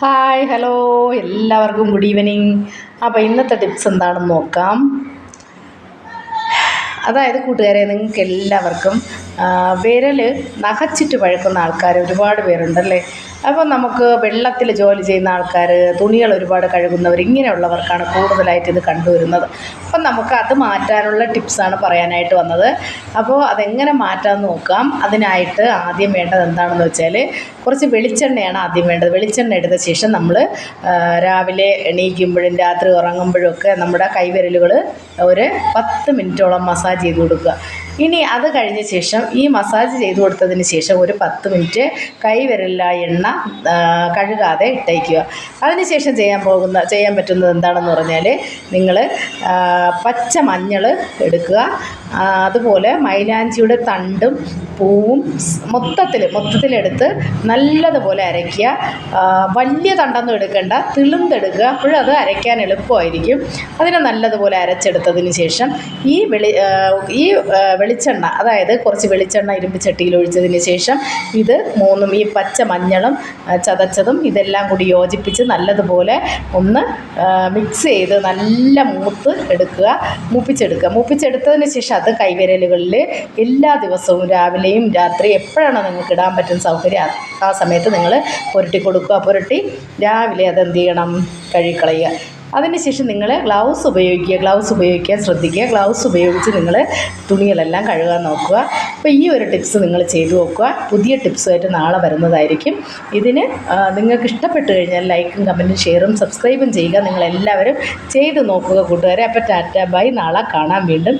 Hi hello എല്ലാവർക്കും good evening. അപ്പോൾ ഇന്നത്തെ ടിപ്സ് എന്താണെന്ന് നോക്കാം. അതായത് കൂട്ടുകാരെ, നിങ്ങൾക്ക് എല്ലാവർക്കും വിരൽ നഖച്ചിട്ട് പഴുക്കുന്ന ആൾക്കാർ ഒരുപാട് പേരുണ്ടല്ലേ. അപ്പോൾ നമുക്ക് വെള്ളത്തിൽ ജോലി ചെയ്യുന്ന ആൾക്കാർ, തുണികൾ ഒരുപാട് കഴുകുന്നവർ, ഇങ്ങനെയുള്ളവർക്കാണ് കൂടുതലായിട്ട് ഇത് കണ്ടുവരുന്നത്. അപ്പം നമുക്ക് അത് മാറ്റാനുള്ള ടിപ്സാണ് പറയാനായിട്ട് വന്നത്. അപ്പോൾ അതെങ്ങനെ മാറ്റാമെന്ന് നോക്കാം. അതിനായിട്ട് ആദ്യം വേണ്ടത് എന്താണെന്ന് വെച്ചാൽ കുറച്ച് വെളിച്ചെണ്ണയാണ് ആദ്യം വേണ്ടത്. വെളിച്ചെണ്ണ എടുത്ത ശേഷം നമ്മൾ രാവിലെ എണീക്കുമ്പോഴും രാത്രി ഉറങ്ങുമ്പോഴും ഒക്കെ നമ്മുടെ കൈവിരലുകൾ ഒരു 10 മിനിറ്റോളം മസാജ് ചെയ്ത് കൊടുക്കുക. ഇനി അത് കഴിഞ്ഞ ശേഷം ഈ മസാജ് ചെയ്ത് കൊടുത്തതിന് ശേഷം ഒരു 10 മിനിറ്റ് കൈവിരലിൽ ആ എണ്ണ കഴുകാതെ ഇട്ടേക്കുക. അതിനുശേഷം ചെയ്യാൻ പറ്റുന്നത് എന്താണെന്ന് പറഞ്ഞാൽ, നിങ്ങൾ പച്ച മഞ്ഞൾ എടുക്കുക. അതുപോലെ മൈലാഞ്ചിയുടെ തണ്ടും പൂവും മൊത്തത്തിലെടുത്ത് നല്ലതുപോലെ അരയ്ക്കുക. വലിയ തണ്ടൊന്നും എടുക്കേണ്ട, തിളുന്തെടുക്കുക. അപ്പോഴും അത് അരയ്ക്കാൻ എളുപ്പമായിരിക്കും. അതിനെ നല്ലതുപോലെ അരച്ചെടുത്തതിന് ശേഷം ഈ വെളിച്ചെണ്ണ, അതായത് കുറച്ച് വെളിച്ചെണ്ണ ഇരുമ്പ് ചട്ടിയിൽ ഒഴിച്ചതിന് ശേഷം ഇത് മൂന്നും, ഈ പച്ച മഞ്ഞളും ചതച്ചതും ഇതെല്ലാം കൂടി യോജിപ്പിച്ച് നല്ലതുപോലെ ഒന്ന് മിക്സ് ചെയ്ത് നല്ല മൂപ്പിച്ചെടുത്തതിന് ശേഷം അത് കൈവിരലുകളിൽ എല്ലാ ദിവസവും രാവിലെയും രാത്രി എപ്പോഴാണോ നിങ്ങൾക്ക് ഇടാൻ പറ്റുന്ന സൗകര്യം ആ സമയത്ത് നിങ്ങൾ പുരട്ടി കൊടുക്കുക. പുരട്ടി രാവിലെ അതെന്ത് ചെയ്യണം, കഴുകിക്കളയുക. അതിനുശേഷം നിങ്ങൾ ഗ്ലൗസ് ഉപയോഗിക്കാൻ ശ്രദ്ധിക്കുക. ഗ്ലൗസ് ഉപയോഗിച്ച് നിങ്ങൾ തുണികളെല്ലാം കഴുകാൻ നോക്കുക. അപ്പോൾ ഈ ഒരു ടിപ്സ് നിങ്ങൾ ചെയ്തു നോക്കുക. പുതിയ ടിപ്സുമായിട്ട് നാളെ വരുന്നതായിരിക്കും. ഇതിന് നിങ്ങൾക്ക് ഇഷ്ടപ്പെട്ട് കഴിഞ്ഞാൽ ലൈക്കും കമൻറ്റും ഷെയറും സബ്സ്ക്രൈബും ചെയ്യുക. നിങ്ങളെല്ലാവരും ചെയ്ത് നോക്കുക കൂട്ടുകാരെ. അപ്പോൾ ടാറ്റ ബൈ. നാളെ കാണാം വീണ്ടും.